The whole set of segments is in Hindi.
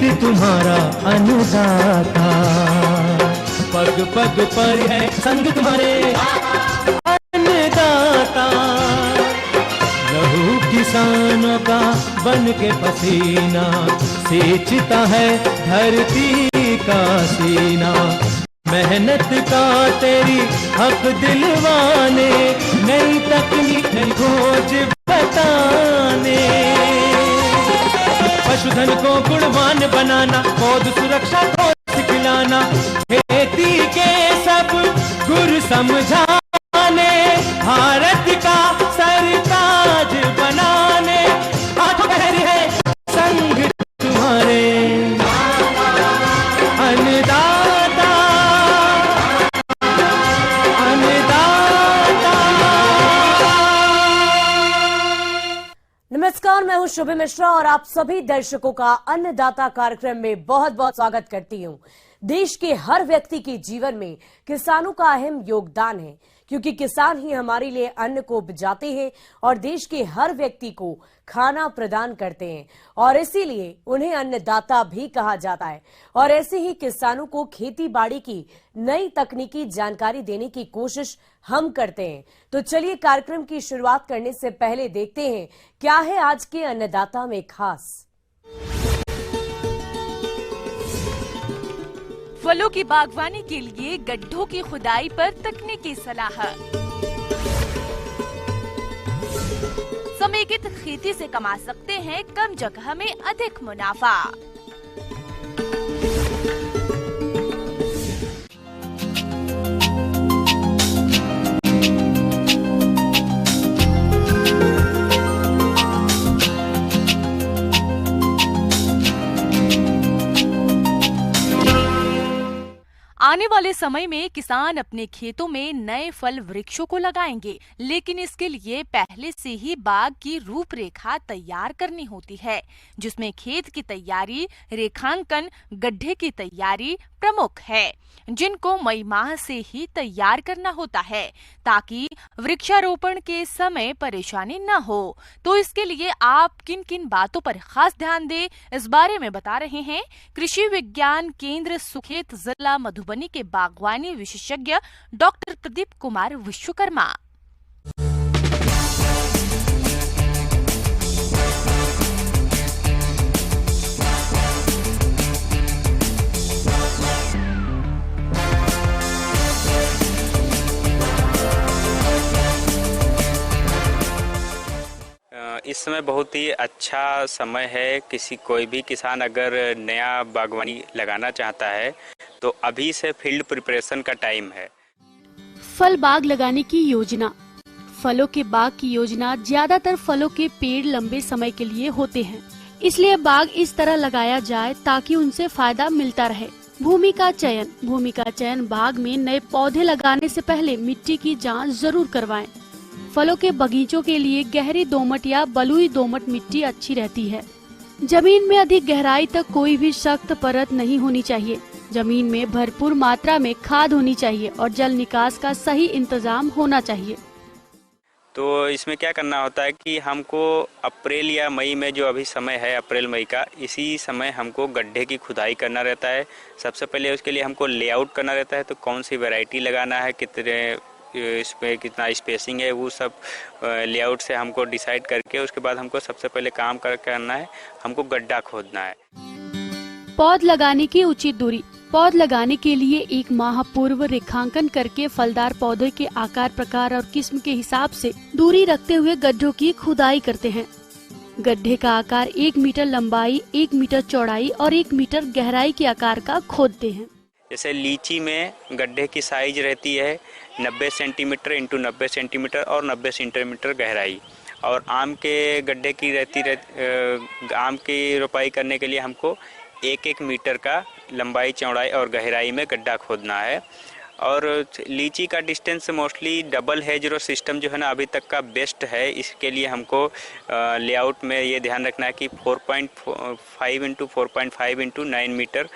गीत तुम्हारा अन्नदाता, पग पग पर है संग तुम्हारे अन्नदाता। लहू किसानों का बन के पसीना, सींचता है धरती का सीना। मेहनत का तेरी हक दिलवाने, नई तकनीक नई खोज बताने। पशुधन को गुणवान बनाना, पौध सुरक्षा को सिखलाना, खेती के सब गुर समझाने, भारत का सरताज बनाने। हाथ पहर है संग तुम्हारे अन्नदाता, अन्नदाता। नमस्कार, मैं हूं शुभि मिश्रा और आप सभी दर्शकों का अन्नदाता कार्यक्रम में बहुत बहुत स्वागत करती हूं। देश के हर व्यक्ति के जीवन में किसानों का अहम योगदान है, क्योंकि किसान ही हमारे लिए अन्न को उपजाते हैं और देश के हर व्यक्ति को खाना प्रदान करते हैं, और इसीलिए उन्हें अन्नदाता भी कहा जाता है। और ऐसे ही किसानों को खेती बाड़ी की नई तकनीकी जानकारी देने की कोशिश हम करते हैं। तो चलिए कार्यक्रम की शुरुआत करने से पहले देखते हैं क्या है आज के अन्नदाता में खास। फलों की बागवानी के लिए गड्ढों की खुदाई पर तकनीकी सलाह। समेकित खेती से कमा सकते हैं कम जगह में अधिक मुनाफा। आने वाले समय में किसान अपने खेतों में नए फल वृक्षों को लगाएंगे, लेकिन इसके लिए पहले से ही बाग की रूपरेखा तैयार करनी होती है, जिसमें खेत की तैयारी, रेखांकन, गड्ढे की तैयारी प्रमुख है, जिनको मई माह से ही तैयार करना होता है ताकि वृक्षारोपण के समय परेशानी न हो। तो इसके लिए आप किन किन बातों पर खास ध्यान दें, इस बारे में बता रहे हैं कृषि विज्ञान केंद्र सुखेत, जिला मधुबनी के बागवानी विशेषज्ञ डॉक्टर प्रदीप कुमार विश्वकर्मा। इस समय बहुत ही अच्छा समय है। कोई भी किसान अगर नया बागवानी लगाना चाहता है तो अभी से फील्ड प्रिपरेशन का टाइम है। फल बाग लगाने की योजना। फलों के बाग की योजना ज्यादातर फलों के पेड़ लंबे समय के लिए होते हैं, इसलिए बाग इस तरह लगाया जाए ताकि उनसे फायदा मिलता रहे। भूमि का चयन। भूमि का चयन बाग में नए पौधे लगाने से पहले मिट्टी की जांच जरूर करवाएं। फलों के बगीचों के लिए गहरी दोमट या बलुई दोमट मिट्टी अच्छी रहती है। जमीन में अधिक गहराई तक कोई भी सख्त परत नहीं होनी चाहिए। जमीन में भरपूर मात्रा में खाद होनी चाहिए और जल निकास का सही इंतजाम होना चाहिए। तो इसमें क्या करना होता है कि हमको अप्रैल या मई में, जो अभी समय है अप्रैल मई का, इसी समय हमको गड्ढे की खुदाई करना रहता है। सबसे पहले उसके लिए हमको लेआउट करना रहता है, तो कौन सी वैरायटी लगाना है, कितने इसमें कितना स्पेसिंग है, वो सब लेआउट से हमको डिसाइड करके उसके बाद हमको सबसे पहले काम करना है, हमको गड्ढा खोदना है। पौध लगाने की उचित दूरी। पौध लगाने के लिए 1 माह पूर्व रेखांकन करके फलदार पौधे के आकार, प्रकार और किस्म के हिसाब से दूरी रखते हुए गड्ढों की खुदाई करते हैं। गड्ढे का आकार 1 मीटर लंबाई, 1 मीटर चौड़ाई और 1 मीटर गहराई के आकार का खोदते हैं। जैसे लीची में गड्ढे की साइज रहती है 90 सेंटीमीटर इंटू 90 सेंटीमीटर और 90 सेंटीमीटर गहराई, और आम के गड्ढे की आम की रोपाई करने के लिए हमको 1-1 मीटर का लंबाई, चौड़ाई और गहराई में गड्ढा खोदना है। और लीची का डिस्टेंस मोस्टली डबल हेज रो सिस्टम जो है ना अभी तक का बेस्ट है। इसके लिए हमको लेआउट में ये ध्यान रखना है कि 4.5 इंटू 4.5 इंटू 9 मीटर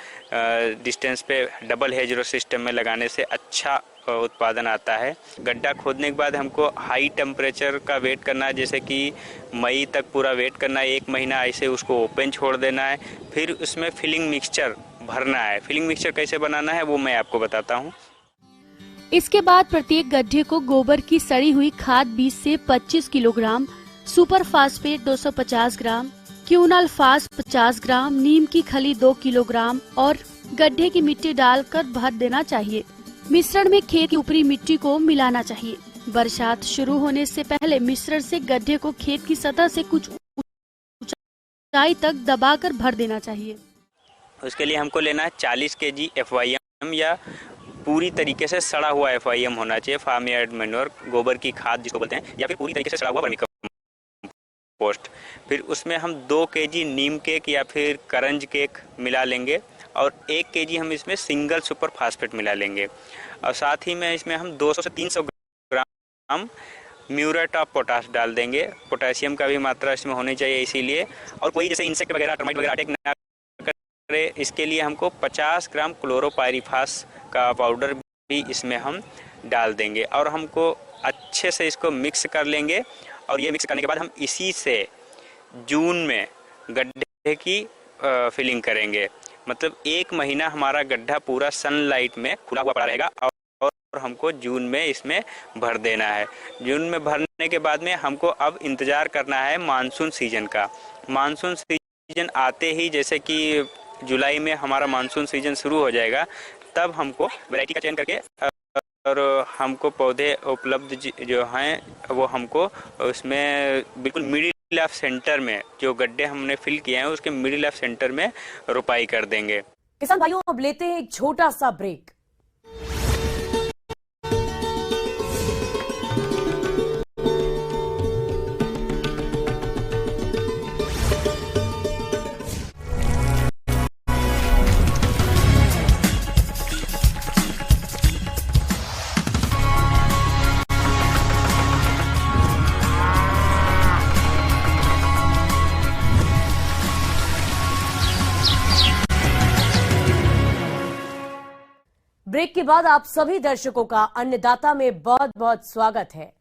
डिस्टेंस पे डबल हेज रो सिस्टम में लगाने से अच्छा उत्पादन आता है। गड्ढा खोदने के बाद हमको हाई टेम्परेचर का वेट करना है, जैसे कि मई तक पूरा वेट करना है, 1 महीना ऐसे उसको ओपन छोड़ देना है। फिर उसमें फिलिंग मिक्सचर भरना है। फिलिंग मिक्सचर कैसे बनाना है वो मैं आपको बताता हूँ। इसके बाद प्रत्येक गड्ढे को गोबर की सड़ी हुई खाद 20 से 25 किलोग्राम, सुपर फास्फेट 250 ग्राम, क्यूनल फास 50 ग्राम, नीम की खली 2 किलोग्राम और गड्ढे की मिट्टी डालकर भर देना चाहिए। मिश्रण में खेत की ऊपरी मिट्टी को मिलाना चाहिए। बरसात शुरू होने से पहले मिश्रण से गड्ढे को खेत की सतह से कुछ ऊंचाई तक दबाकर भर देना चाहिए। उसके लिए हमको लेना है 40 केजी FYM या पूरी तरीके से सड़ा हुआ FYM होना चाहिए, फार्म यार्ड मैन्योर, गोबर की खाद जिसको बोलते हैं, या फिर पूरी तरीके से सड़ा हुआ वर्मी कंपोस्ट। फिर उसमें हम 2 केजी नीम केक या फिर करंज केक मिला लेंगे और 1 केजी हम इसमें सिंगल सुपर फास्फेट मिला लेंगे। और साथ ही में इसमें हम 200 से 300 ग्राम म्यूरेट ऑफ पोटाश डाल देंगे। पोटेशियम का भी मात्रा इसमें होनी चाहिए इसीलिए, और कोई जैसे इंसेक्ट वगैरह, टर्माइट वगैरह अटैक ना करे इसके लिए हमको 50 ग्राम क्लोरोपाइरीफास का पाउडर भी इसमें हम डाल देंगे। और हमको अच्छे से इसको मिक्स कर लेंगे। और ये मिक्स करने के बाद हम इसी से जून में गड्ढे की फिलिंग करेंगे। मतलब 1 महीना हमारा गड्ढा पूरा सनलाइट में खुला हुआ पड़ा रहेगा और हमको जून में इसमें भर देना है। जून में भरने के बाद में हमको अब इंतज़ार करना है मानसून सीजन का। मानसून सीजन आते ही, जैसे कि जुलाई में हमारा मानसून सीजन शुरू हो जाएगा, तब हमको वैरायटी का चयन करके और हमको पौधे उपलब्ध जो हैं वो हमको उसमें बिल्कुल मिडिल ऑफ सेंटर में, जो गड्ढे हमने फिल किए हैं उसके मिडिल ऑफ सेंटर में रोपाई कर देंगे। किसान भाइयों, अब लेते हैं एक छोटा सा ब्रेक। ब्रेक के बाद आप सभी दर्शकों का अन्नदाता में बहुत बहुत स्वागत है।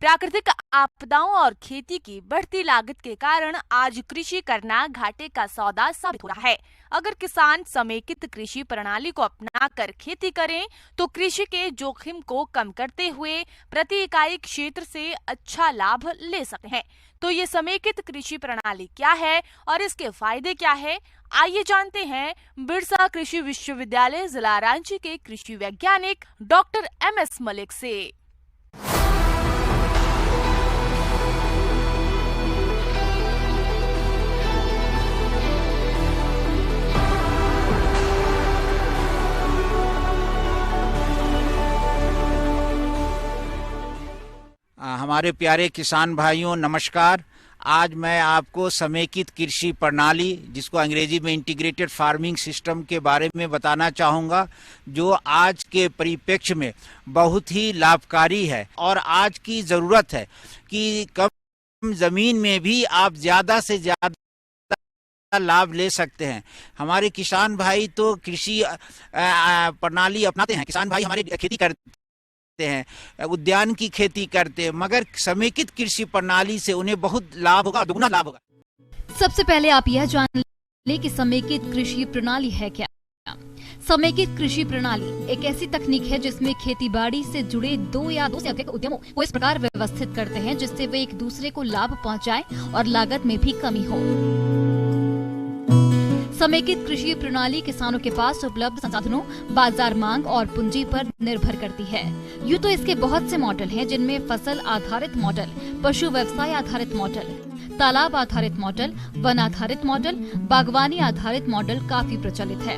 प्राकृतिक आपदाओं और खेती की बढ़ती लागत के कारण आज कृषि करना घाटे का सौदा साबित हो रहा है। अगर किसान समेकित कृषि प्रणाली को अपनाकर खेती करें तो कृषि के जोखिम को कम करते हुए प्रति इकाई क्षेत्र से अच्छा लाभ ले सकते हैं। तो ये समेकित कृषि प्रणाली क्या है और इसके फायदे क्या है, आइए जानते हैं बिरसा कृषि विश्वविद्यालय जिला रांची के कृषि वैज्ञानिक डॉक्टर MS मलिक से। हमारे प्यारे किसान भाइयों नमस्कार। आज मैं आपको समेकित कृषि प्रणाली, जिसको अंग्रेजी में इंटीग्रेटेड फार्मिंग सिस्टम के बारे में बताना चाहूँगा, जो आज के परिप्रेक्ष्य में बहुत ही लाभकारी है और आज की ज़रूरत है कि कम ज़मीन में भी आप ज़्यादा से ज़्यादा लाभ ले सकते हैं। हमारे किसान भाई तो कृषि प्रणाली अपनाते हैं। किसान भाई हमारे खेती करते हैं, उद्यान की खेती करते हैं, मगर समेकित कृषि प्रणाली से उन्हें बहुत लाभ होगा, दुगना लाभ होगा। सबसे पहले आप यह जान ले कि समेकित कृषि प्रणाली है क्या। समेकित कृषि प्रणाली एक ऐसी तकनीक है जिसमें खेती बाड़ी से जुड़े 2 या 2 से अधिक उद्यमों को इस प्रकार व्यवस्थित करते हैं जिससे वे एक दूसरे को लाभ पहुंचाएं और लागत में भी कमी हो। समेकित कृषि प्रणाली किसानों के पास उपलब्ध संसाधनों, बाजार मांग और पूंजी पर निर्भर करती है। यूँ तो इसके बहुत से मॉडल हैं, जिनमें फसल आधारित मॉडल, पशु व्यवसाय आधारित मॉडल, तालाब आधारित मॉडल, वन आधारित मॉडल, बागवानी आधारित मॉडल काफी प्रचलित है।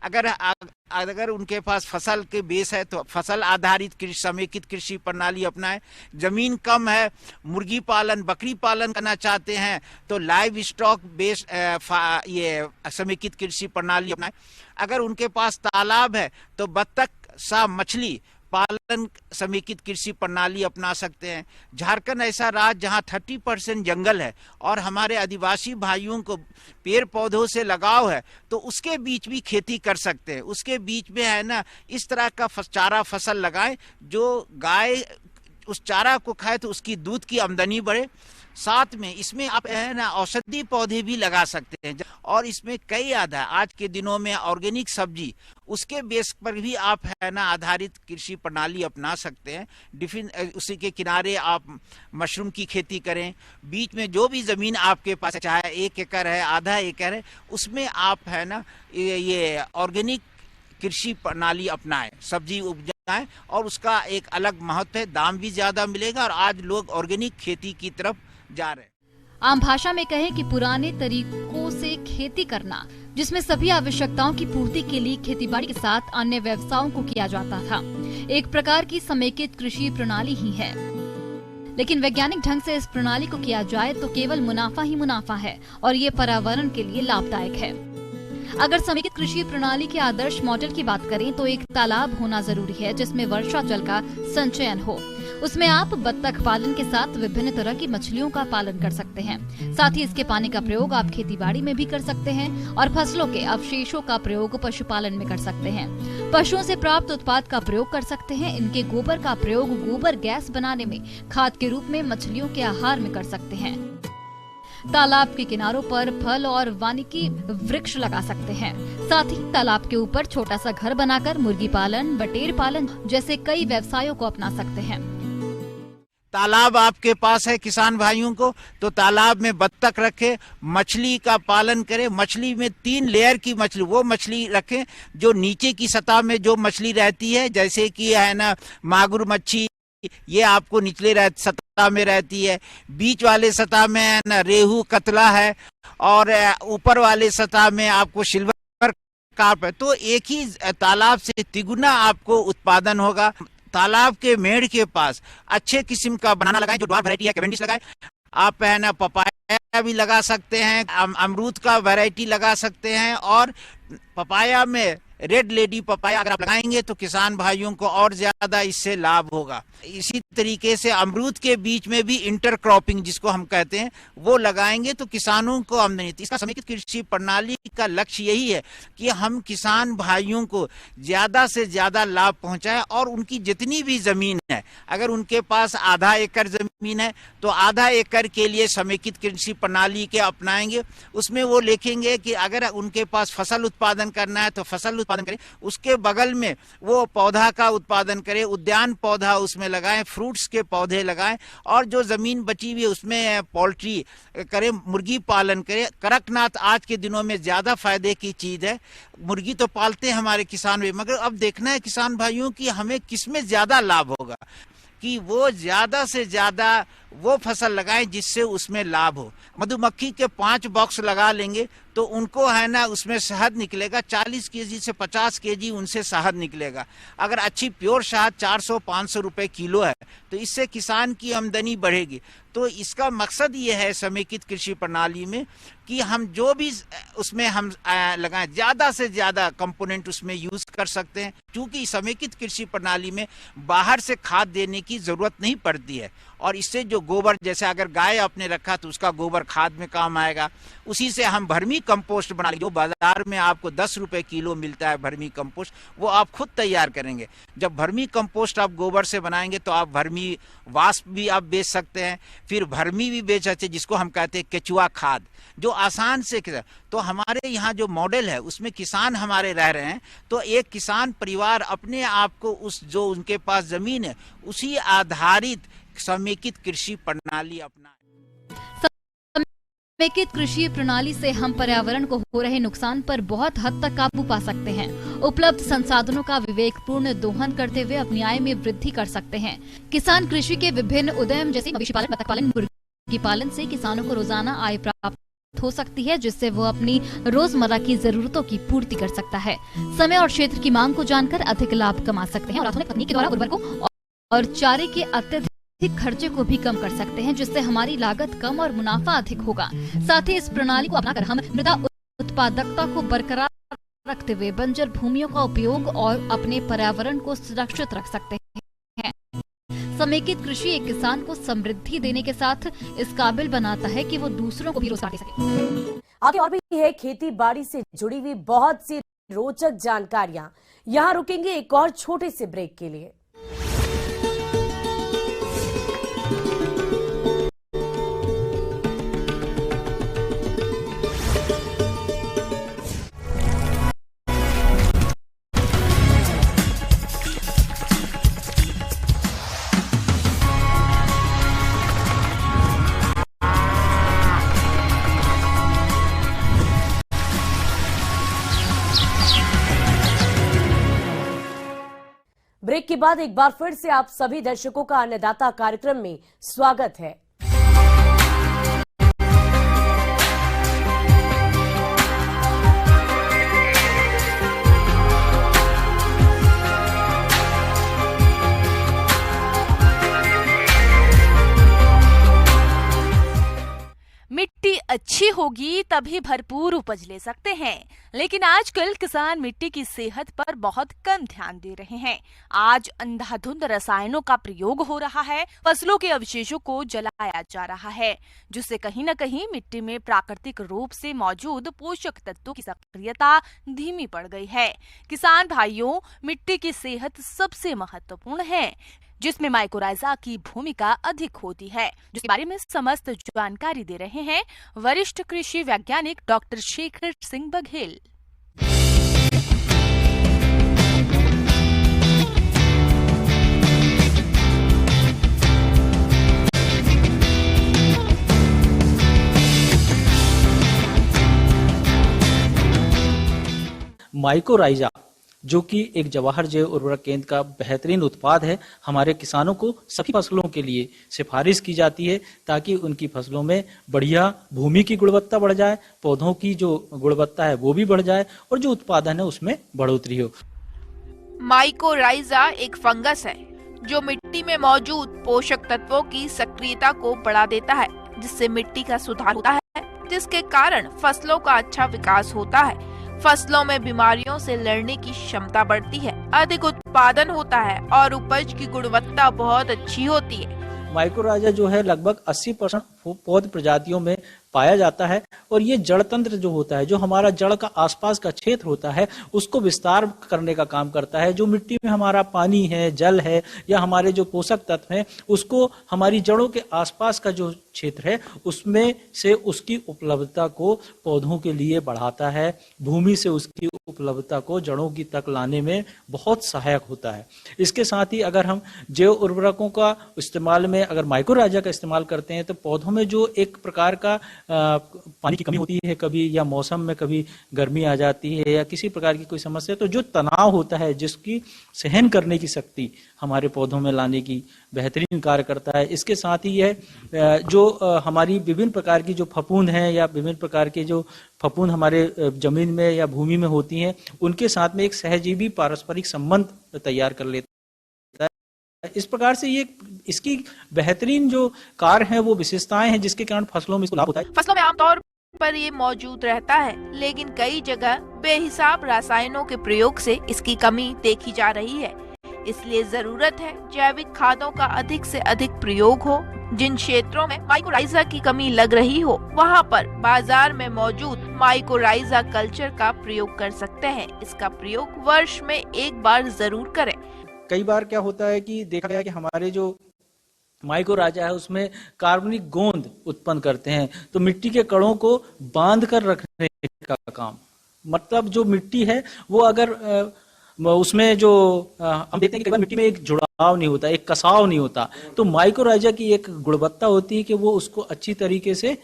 अगर उनके पास फसल के बेस है तो फसल आधारित कृषि समेकित कृषि प्रणाली अपनाएं। जमीन कम है, मुर्गी पालन बकरी पालन करना चाहते हैं तो लाइव स्टॉक बेस ये समेकित कृषि प्रणाली अपनाएं। अगर उनके पास तालाब है तो बत्तख सा मछली पालन समेकित कृषि प्रणाली अपना सकते हैं। झारखंड ऐसा राज्य जहां 30% जंगल है और हमारे आदिवासी भाइयों को पेड़ पौधों से लगाव है, तो उसके बीच भी खेती कर सकते हैं। उसके बीच में है ना इस तरह का चारा फसल लगाएं जो गाय उस चारा को खाए तो उसकी दूध की आमदनी बढ़े। साथ में इसमें आप है ना औषधि पौधे भी लगा सकते हैं और इसमें कई आज के दिनों में ऑर्गेनिक सब्जी उसके बेस पर भी आप है ना आधारित कृषि प्रणाली अपना सकते हैं। उसी के किनारे आप मशरूम की खेती करें। बीच में जो भी जमीन आपके पास है, चाहे 1 एकड़ है, आधा एकड़ है, उसमें आप है ना ये ऑर्गेनिक कृषि प्रणाली अपनाएं, सब्जी उपजाएं और उसका एक अलग महत्व है, दाम भी ज्यादा मिलेगा और आज लोग ऑर्गेनिक खेती की तरफ जा रहे हैं। आम भाषा में कहें कि पुराने तरीकों से खेती करना, जिसमें सभी आवश्यकताओं की पूर्ति के लिए खेतीबाड़ी के साथ अन्य व्यवसायों को किया जाता था, एक प्रकार की समेकित कृषि प्रणाली ही है। लेकिन वैज्ञानिक ढंग से इस प्रणाली को किया जाए तो केवल मुनाफा ही मुनाफा है और ये पर्यावरण के लिए लाभदायक है। अगर समेकित कृषि प्रणाली के आदर्श मॉडल की बात करें तो एक तालाब होना जरूरी है जिसमें वर्षा जल का संचयन हो। उसमें आप बत्तख पालन के साथ विभिन्न तरह की मछलियों का पालन कर सकते हैं। साथ ही इसके पानी का प्रयोग आप खेतीबाड़ी में भी कर सकते हैं और फसलों के अवशेषों का प्रयोग पशुपालन में कर सकते हैं। पशुओं से प्राप्त उत्पाद का प्रयोग कर सकते हैं। इनके गोबर का प्रयोग गोबर गैस बनाने में खाद के रूप में मछलियों के आहार में कर सकते हैं। तालाब के किनारों पर फल और वानिकी वृक्ष लगा सकते हैं। साथ ही तालाब के ऊपर छोटा सा घर बनाकर मुर्गी पालन, बटेर पालन जैसे कई व्यवसायों को अपना सकते हैं। तालाब आपके पास है किसान भाइयों को, तो तालाब में बत्तख रखें, मछली का पालन करें। मछली में 3 लेयर की मछली, वो मछली रखें जो नीचे की सतह में जो मछली रहती है, जैसे कि है ना मागुर मच्छी, ये आपको निचले सतह में रहती है। बीच वाले सतह में है ना रेहू कतला है और ऊपर वाले सतह में आपको सिल्वर कार्प है। तो एक ही तालाब से तिगुना आपको उत्पादन होगा। तालाब के मेढ़ के पास अच्छे किस्म का बनाना लगाएं, जो ड्वार्फ वैरायटी है, कैवेंडिश लगाएं। आप है ना पपाया भी लगा सकते हैं, अमरूद का वैरायटी लगा सकते हैं और पपाया में रेड लेडी पपाया अगर आप लगाएंगे तो किसान भाइयों को और ज्यादा इससे लाभ होगा। इसी तरीके से अमरूद के बीच में भी इंटरक्रॉपिंग जिसको हम कहते हैं वो लगाएंगे तो किसानों को आमदनी। इसका समेकित कृषि प्रणाली का लक्ष्य यही है कि हम किसान भाइयों को ज्यादा से ज्यादा लाभ पहुंचाएं और उनकी जितनी भी जमीन है, अगर उनके पास आधा एकड़ जमीन है तो आधा एकड़ के लिए समेकित कृषि प्रणाली के अपनाएंगे। उसमें वो लिखेंगे कि अगर उनके पास फसल उत्पादन करना है तो फसल उत्पादन करें, उसके बगल में वो पौधा का उत्पादन करें, उद्यान पौधा उसमें लगाएं, फ्रूट्स के पौधे लगाएं और जो जमीन बची हुई है उसमें पोल्ट्री करें, मुर्गी पालन करें। कड़कनाथ आज के दिनों में ज्यादा फायदे की चीज है। मुर्गी तो पालते हैं हमारे किसान भी, मगर अब देखना है किसान भाइयों की हमें किसमें ज्यादा लाभ होगा, कि वो ज्यादा से ज्यादा वो फसल लगाएं जिससे उसमें लाभ हो। मधुमक्खी के 5 बॉक्स लगा लेंगे तो उनको है ना उसमें शहद निकलेगा, 40 केजी से 50 केजी उनसे शहद निकलेगा। अगर अच्छी प्योर शहद 400-500 रुपए किलो है तो इससे किसान की आमदनी बढ़ेगी। तो इसका मकसद ये है समेकित कृषि प्रणाली में कि हम जो भी उसमें हम लगाएं ज्यादा से ज्यादा कंपोनेंट उसमें यूज कर सकते हैं, क्योंकि समेकित कृषि प्रणाली में बाहर से खाद देने की जरूरत नहीं पड़ती है और इससे जो गोबर, जैसे अगर गाय आपने रखा तो उसका गोबर खाद में काम आएगा। उसी से हम भर्मी कंपोस्ट बना लेंगे, जो बाजार में आपको 10 रुपए किलो मिलता है भर्मी कंपोस्ट, वो आप खुद तैयार करेंगे। जब भर्मी कंपोस्ट आप गोबर से बनाएंगे तो आप भर्मी वाष्प भी आप बेच सकते हैं, फिर भर्मी भी बेच सकते हैं जिसको हम कहते हैं केचुआ खाद, जो आसान से। तो हमारे यहाँ जो मॉडल है उसमें किसान हमारे रह रहे हैं, तो एक किसान परिवार अपने आप को उस जो उनके पास जमीन है उसी आधारित समेकित कृषि प्रणाली अपना। समेकित कृषि प्रणाली से हम पर्यावरण को हो रहे नुकसान पर बहुत हद तक काबू पा सकते हैं। उपलब्ध संसाधनों का विवेकपूर्ण दोहन करते हुए अपनी आय में वृद्धि कर सकते हैं। किसान कृषि के विभिन्न उद्यम जैसे मवेशी पालन, बतख पालन, मुर्गी पालन से किसानों को रोजाना आय प्राप्त हो सकती है, जिससे वो अपनी रोजमर्रा की जरूरतों की पूर्ति कर सकता है। समय और क्षेत्र की मांग को जानकर अधिक लाभ कमा सकते हैं और आधुनिक तकनीक के द्वारा उर्वरकों और चारे के अत्यधिक खर्चे को भी कम कर सकते हैं, जिससे हमारी लागत कम और मुनाफा अधिक होगा। साथ ही इस प्रणाली को अपनाकर हम मृदा उत्पादकता को बरकरार रखते हुए बंजर भूमियों का उपयोग और अपने पर्यावरण को सुरक्षित रख सकते हैं। समेकित कृषि एक किसान को समृद्धि देने के साथ इस काबिल बनाता है कि वो दूसरों को भी रोजगार दे सके। आगे और भी है खेती बाड़ी से जुड़ी हुई बहुत सी रोचक जानकारियां। यहाँ रुकेंगे एक और छोटे से ब्रेक के लिए। ब्रेक के बाद एक बार फिर से आप सभी दर्शकों का अन्नदाता कार्यक्रम में स्वागत है। मिट्टी अच्छी होगी तभी भरपूर उपज ले सकते हैं, लेकिन आजकल किसान मिट्टी की सेहत पर बहुत कम ध्यान दे रहे हैं। आज अंधाधुंध रसायनों का प्रयोग हो रहा है, फसलों के अवशेषों को जलाया जा रहा है, जिससे कहीं न कहीं मिट्टी में प्राकृतिक रूप से मौजूद पोषक तत्वों की सक्रियता धीमी पड़ गई है। किसान भाइयों, मिट्टी की सेहत सबसे महत्वपूर्ण है, जिसमें माइकोराइजा की भूमिका अधिक होती है, जिसके बारे में समस्त जानकारी दे रहे हैं वरिष्ठ कृषि वैज्ञानिक डॉक्टर शेखर सिंह बघेल। माइकोराइजा जो कि एक जवाहर जैव उर्वरक केंद्र का बेहतरीन उत्पाद है, हमारे किसानों को सभी फसलों के लिए सिफारिश की जाती है ताकि उनकी फसलों में बढ़िया भूमि की गुणवत्ता बढ़ जाए, पौधों की जो गुणवत्ता है वो भी बढ़ जाए और जो उत्पादन है उसमें बढ़ोतरी हो। माइकोराइजा एक फंगस है जो मिट्टी में मौजूद पोषक तत्वों की सक्रियता को बढ़ा देता है, जिससे मिट्टी का सुधार होता है, जिसके कारण फसलों का अच्छा विकास होता है। फसलों में बीमारियों से लड़ने की क्षमता बढ़ती है, अधिक उत्पादन होता है और उपज की गुणवत्ता बहुत अच्छी होती है। माइकोराइजा जो है लगभग 80% पौध प्रजातियों में पाया जाता है और ये जड़ तंत्र जो होता है, जो हमारा जड़ का आसपास का क्षेत्र होता है, उसको विस्तार करने का काम करता है। जो मिट्टी में हमारा पानी है, जल है या हमारे जो पोषक तत्व हैं, उसको हमारी जड़ों के आसपास का जो क्षेत्र है उसमें से उसकी उपलब्धता को पौधों के लिए बढ़ाता है। भूमि से उसकी उपलब्धता को जड़ों की तक लाने में बहुत सहायक होता है। इसके साथ ही अगर हम जैव उर्वरकों का इस्तेमाल में अगर माइकोराइजा का इस्तेमाल करते हैं तो पौधों में जो एक प्रकार का पानी की कमी होती है कभी, या मौसम में कभी गर्मी आ जाती है या किसी प्रकार की कोई समस्या, तो जो तनाव होता है जिसकी सहन करने की शक्ति हमारे पौधों में लाने की बेहतरीन कार्य करता है। इसके साथ ही यह जो हमारी विभिन्न प्रकार की जो फफूंद हैं या विभिन्न प्रकार के जो फफूंद हमारे जमीन में या भूमि में होती हैं, उनके साथ में एक सहजीवी पारस्परिक संबंध तैयार कर लेता है। इस प्रकार से ये इसकी बेहतरीन जो कार्य है वो विशेषताएं हैं जिसके कारण फसलों में इसको लाभ होता है। फसलों में आमतौर पर ये मौजूद रहता है, लेकिन कई जगह बेहिसाब रसायनों के प्रयोग से इसकी कमी देखी जा रही है। इसलिए जरूरत है जैविक खादों का अधिक से अधिक प्रयोग हो। जिन क्षेत्रों में माइकोराइजा की कमी लग रही हो, वहाँ पर बाजार में मौजूद माइकोराइजा कल्चर का प्रयोग कर सकते हैं। इसका प्रयोग वर्ष में एक बार जरूर करें। कई बार क्या होता है कि देखा गया कि हमारे जो माइकोराइजा है उसमें कार्बनिक गोंद उत्पन्न करते हैं, तो मिट्टी के कणों को बांध कर रखने का काम, मतलब जो मिट्टी है वो अगर उसमें जो हम देखते हैं कि कई बार मिट्टी में एक जुड़ाव नहीं होता, एक कसाव नहीं होता, तो माइकोराइजा की एक गुणवत्ता होती है कि वो उसको अच्छी तरीके से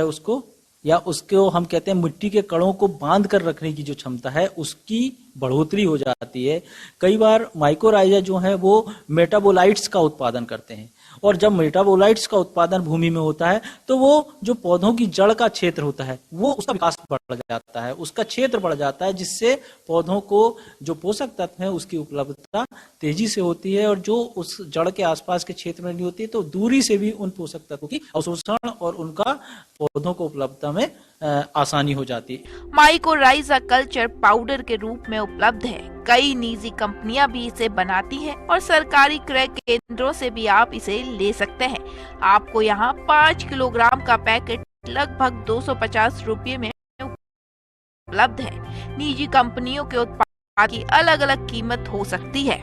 उसको हम कहते हैं मिट्टी के कणों को बांध कर रखने की जो क्षमता है उसकी बढ़ोतरी हो जाती है। कई बार माइकोराइजा जो है वो मेटाबोलाइट्स का उत्पादन करते हैं और जब मेटाबोलाइट्स का उत्पादन भूमि में होता है तो वो जो पौधों की जड़ का क्षेत्र होता है वो उसका विकास बढ़ जाता है, उसका क्षेत्र बढ़ जाता है, जिससे पौधों को जो पोषक तत्व है उसकी उपलब्धता तेजी से होती है, और जो उस जड़ के आसपास के क्षेत्र में नहीं होती है तो दूरी से भी उन पोषक तत्वों की अवशोषण और उनका पौधों को उपलब्धता में आसानी हो जाती है। माइकोराइजा कल्चर पाउडर के रूप में उपलब्ध है। कई निजी कंपनियां भी इसे बनाती हैं और सरकारी क्रय केंद्रों से भी आप इसे ले सकते हैं। आपको यहाँ 5 किलोग्राम का पैकेट लगभग 250 रुपये में उपलब्ध है। निजी कंपनियों के उत्पाद की अलग अलग कीमत हो सकती है।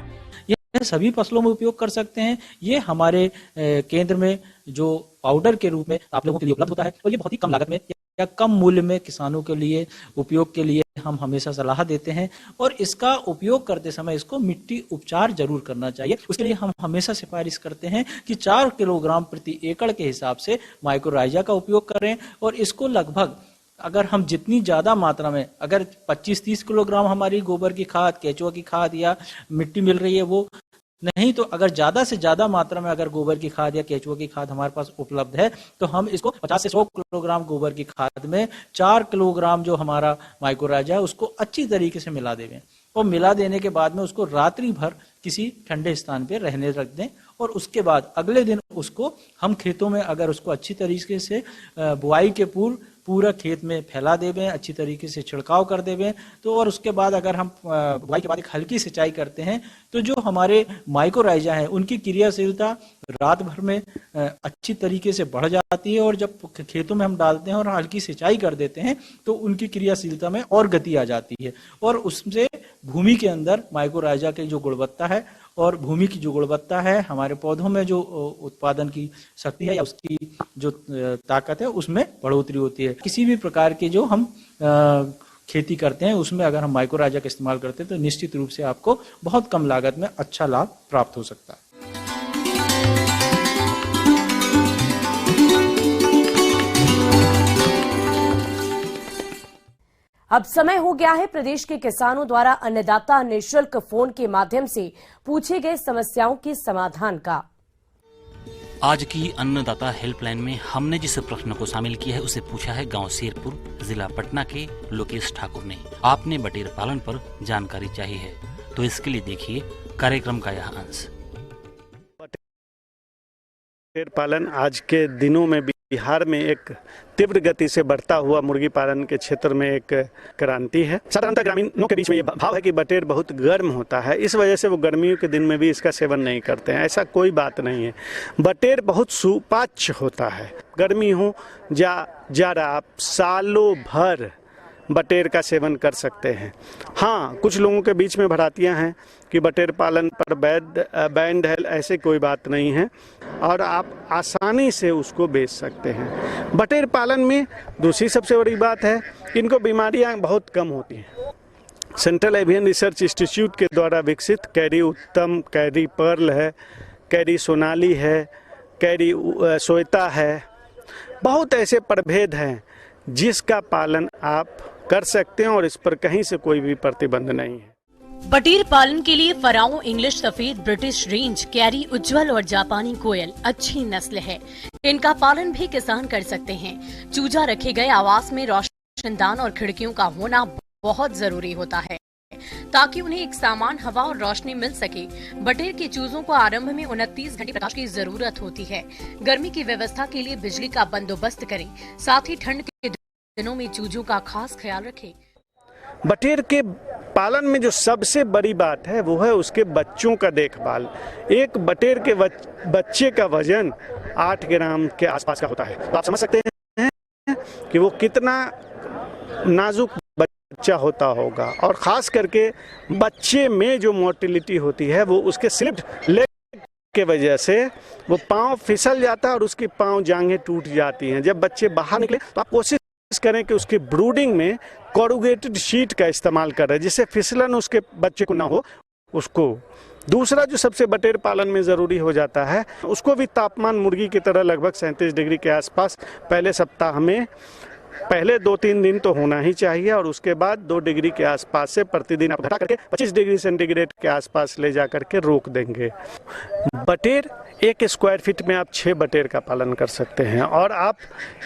ये सभी फसलों में उपयोग कर सकते हैं। ये हमारे केंद्र में जो पाउडर के रूप में आप लोगों के लिए उपलब्ध होता है और ये बहुत ही कम लागत में या कम मूल्य में किसानों के लिए उपयोग के लिए हम हमेशा सलाह देते हैं। और इसका उपयोग करते समय इसको मिट्टी उपचार जरूर करना चाहिए। उसके लिए हम हमेशा सिफारिश करते हैं कि 4 किलोग्राम प्रति एकड़ के हिसाब से माइक्रोराइजा का उपयोग करें, और इसको लगभग अगर हम जितनी ज्यादा मात्रा में, अगर 25-30 किलोग्राम हमारी गोबर की खाद, केचुआ की खाद या मिट्टी मिल रही है वो नहीं, तो अगर ज्यादा से ज्यादा मात्रा में अगर गोबर की खाद या केचुआ की खाद हमारे पास उपलब्ध है तो हम इसको 50 से 100 किलोग्राम गोबर की खाद में 4 किलोग्राम जो हमारा माइक्रोराइजा है उसको अच्छी तरीके से मिला देंगे, और मिला देने के बाद में उसको रात्रि भर किसी ठंडे स्थान पे रहने रख दें, और उसके बाद अगले दिन उसको हम खेतों में अगर उसको अच्छी तरीके से बुआई के पूरा खेत में फैला देवें, अच्छी तरीके से छिड़काव कर देवें, तो और उसके बाद अगर हम बुआई के बाद एक हल्की सिंचाई करते हैं तो जो हमारे माइक्रोराइजा हैं उनकी क्रियाशीलता रात भर में अच्छी तरीके से बढ़ जाती है, और जब खेतों में हम डालते हैं और हल्की सिंचाई कर देते हैं तो उनकी क्रियाशीलता में और गति आ जाती है, और उससे भूमि के अंदर माइक्रोराइजा की जो गुणवत्ता है और भूमि की जो गुणवत्ता है, हमारे पौधों में जो उत्पादन की शक्ति है या उसकी जो ताकत है उसमें बढ़ोतरी होती है। किसी भी प्रकार की जो हम खेती करते हैं उसमें अगर हम माइक्रोराइजा का इस्तेमाल करते हैं तो निश्चित रूप से आपको बहुत कम लागत में अच्छा लाभ प्राप्त हो सकता है। अब समय हो गया है प्रदेश के किसानों द्वारा अन्नदाता निःशुल्क फोन के माध्यम से पूछे गए समस्याओं के समाधान का। आज की अन्नदाता हेल्पलाइन में हमने जिस प्रश्न को शामिल किया है उसे पूछा है गांव शेरपुर, जिला पटना के लोकेश ठाकुर ने। आपने बटेर पालन पर जानकारी चाहिए है तो इसके लिए देखिए कार्यक्रम का यह अंश। बटेर पालन आज के दिनों में बिहार में एक तीव्र गति से बढ़ता हुआ मुर्गी पालन के क्षेत्र में एक क्रांति है। साधारणतः ग्रामीणों के बीच में ये भाव है कि बटेर बहुत गर्म होता है, इस वजह से वो गर्मियों के दिन में भी इसका सेवन नहीं करते हैं। ऐसा कोई बात नहीं है। बटेर बहुत सुपाच्य होता है। गर्मी हो जाड़ा आप सालों भर बटेर का सेवन कर सकते हैं। हाँ, कुछ लोगों के बीच में भ्रांतियां हैं कि बटेर पालन पर बैन है, ऐसे कोई बात नहीं है, और आप आसानी से उसको बेच सकते हैं। बटेर पालन में दूसरी सबसे बड़ी बात है कि इनको बीमारियां बहुत कम होती हैं। सेंट्रल एवियन रिसर्च इंस्टीट्यूट के द्वारा विकसित कैरी उत्तम, कैरी पर्ल है, कैरी सोनाली है, कैरी श्वेता है, बहुत ऐसे प्रभेद हैं जिसका पालन आप कर सकते हैं और इस पर कहीं से कोई भी प्रतिबंध नहीं है। बटेर पालन के लिए फराओ, इंग्लिश सफेद, ब्रिटिश रेंज, कैरी उज्जवल और जापानी कोयल अच्छी नस्ल है। इनका पालन भी किसान कर सकते हैं। चूजा रखे गए आवास में रोशनदान और खिड़कियों का होना बहुत जरूरी होता है ताकि उन्हें एक समान हवा और रोशनी मिल सके। बटेर के चूजों को आरंभ में 29 घंटे प्रकाश की जरूरत होती है। गर्मी की व्यवस्था के लिए बिजली का बंदोबस्त करें, साथ ही ठंड के दिनों में चूजों का खास ख्याल रखें। बटेर के पालन में जो सबसे बड़ी बात है वो है उसके बच्चों का देखभाल। एक बटेर के बच्चे का वजन 8 ग्राम के आसपास का होता है। तो आप समझ सकते हैं कि वो कितना नाजुक बच्चा होता होगा, और खास करके बच्चे में जो मोटिलिटी होती है वो उसके स्लिप्ड लेग के वजह से वो पाँव फिसल जाता है और उसकी पाँव जांघें टूट जाती हैं। जब बच्चे बाहर निकले तो आप कोशिश करें कि उसकी ब्रूडिंग में कोरुगेटेड शीट का इस्तेमाल करें जिससे फिसलन उसके बच्चे को ना हो उसको। दूसरा जो सबसे बटेर पालन में ज़रूरी हो जाता है, उसको भी तापमान मुर्गी की तरह लगभग 37 डिग्री के आसपास पहले सप्ताह में पहले 2-3 दिन तो होना ही चाहिए और उसके बाद 2 डिग्री के आसपास से प्रतिदिन आप घटा करके 25 डिग्री सेंटीग्रेड के आसपास ले जा करके रोक देंगे। बटेर 1 स्क्वायर फीट में आप 6 बटेर का पालन कर सकते हैं और आप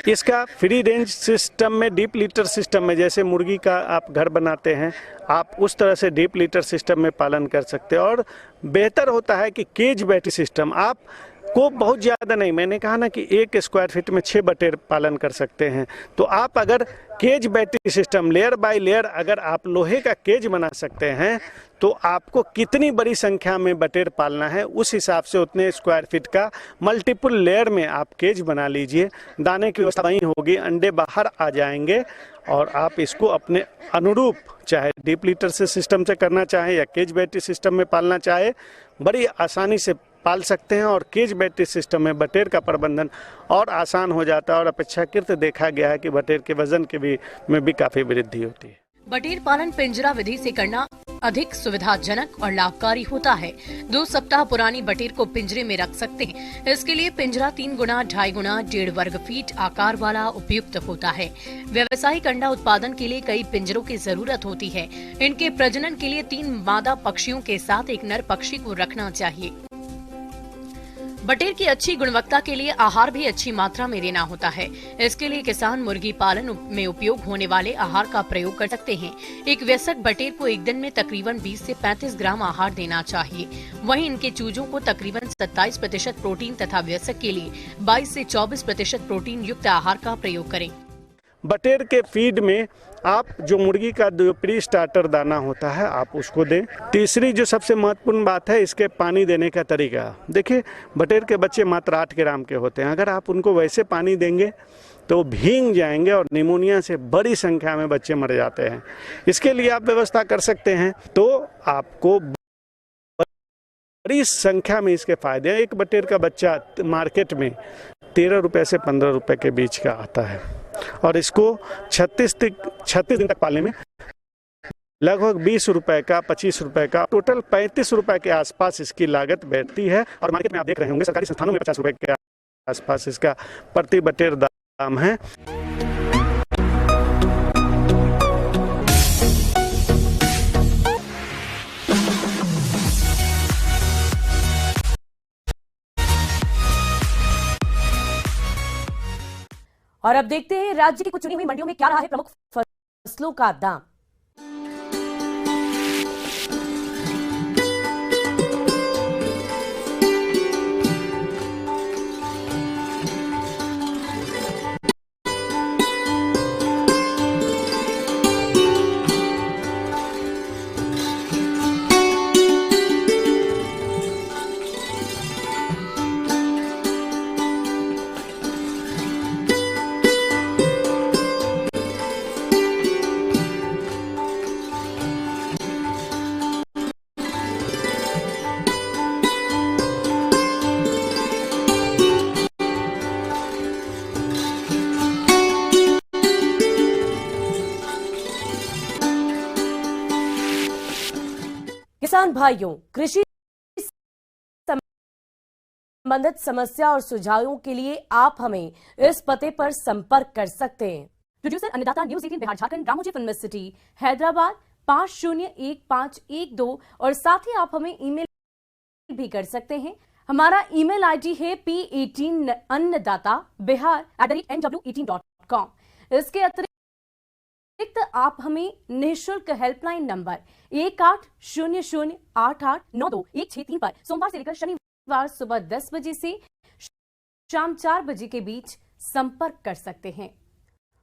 इसका फ्री रेंज सिस्टम में, डीप लीटर सिस्टम में, जैसे मुर्गी का आप घर बनाते हैं आप उस तरह से डीप लीटर सिस्टम में पालन कर सकते हैं। और बेहतर होता है कि केज बैठी सिस्टम आप को बहुत ज़्यादा नहीं, मैंने कहा ना कि 1 स्क्वायर फीट में 6 बटेर पालन कर सकते हैं, तो आप अगर cage battery system layer by layer अगर आप लोहे का केज बना सकते हैं तो आपको कितनी बड़ी संख्या में बटेर पालना है उस हिसाब से उतने स्क्वायर फीट का मल्टीपल लेयर में आप केज बना लीजिए। दाने की व्यवस्था वहीं होगी, अंडे बाहर आ जाएंगे और आप इसको अपने अनुरूप चाहे डीप लीटर से सिस्टम से करना चाहें या केज बैटरी सिस्टम में पालना चाहे बड़ी आसानी से पाल सकते हैं। और केज बैटरी सिस्टम में बटेर का प्रबंधन और आसान हो जाता है और अपेक्षाकृत देखा गया है कि बटेर के वजन में भी काफी वृद्धि होती है। बटेर पालन पिंजरा विधि से करना अधिक सुविधाजनक और लाभकारी होता है। 2 सप्ताह पुरानी बटेर को पिंजरे में रख सकते हैं। इसके लिए पिंजरा 3 गुना 2.5 गुना 1.5 वर्ग फीट आकार वाला उपयुक्त होता है। व्यावसायिक अंडा उत्पादन के लिए कई पिंजरों की जरूरत होती है। इनके प्रजनन के लिए 3 मादा पक्षियों के साथ एक नर पक्षी को रखना चाहिए। बटेर की अच्छी गुणवत्ता के लिए आहार भी अच्छी मात्रा में देना होता है। इसके लिए किसान मुर्गी पालन में उपयोग होने वाले आहार का प्रयोग कर सकते हैं। एक वयस्क बटेर को एक दिन में तकरीबन 20 से 35 ग्राम आहार देना चाहिए। वहीं इनके चूजों को तकरीबन 27% प्रोटीन तथा वयस्क के लिए 22 से 24% प्रोटीन युक्त आहार का प्रयोग करें। बटेर के फीड में आप जो मुर्गी का प्री स्टार्टर दाना होता है आप उसको दें। तीसरी जो सबसे महत्वपूर्ण बात है इसके पानी देने का तरीका। देखिए बटेर के बच्चे मात्र 8 ग्राम के होते हैं, अगर आप उनको वैसे पानी देंगे तो भीग जाएंगे और निमोनिया से बड़ी संख्या में बच्चे मर जाते हैं। इसके लिए आप व्यवस्था कर सकते हैं तो आपको बड़ी संख्या में इसके फायदे हैं। एक बटेर का बच्चा मार्केट में 13 रुपए से 15 रुपए के बीच का आता है और इसको 36 दिन तक पालने में लगभग 20 रुपए का 25 रुपए का टोटल 35 रुपए के आसपास इसकी लागत बैठती है। और मार्केट में आप देख रहे होंगे सरकारी संस्थानों में 50 रुपए के आसपास इसका प्रति बटेर दाम है। और अब देखते हैं राज्य की कुछ चुनी हुई मंडियों में क्या रहा है प्रमुख फसलों का दाम। किसान भाइयों, कृषि संबंधित समस्या और सुझावों के लिए आप हमें इस पते पर संपर्क कर सकते हैं। प्रोड्यूसर अन्नदाता news 18 Bihar Jharkhand, Ramoji film city, Hyderabad 501512 और साथ ही आप हमें ईमेल भी कर सकते हैं। हमारा ईमेल आईडी है p18annadatabihar@nw18.com। इसके अतिरिक्त आप हमें निःशुल्क हेल्पलाइन नंबर 18008892 पर सोमवार से लेकर शनिवार सुबह 10 बजे से शाम 4 बजे के बीच संपर्क कर सकते हैं।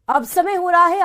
अब समय हो रहा है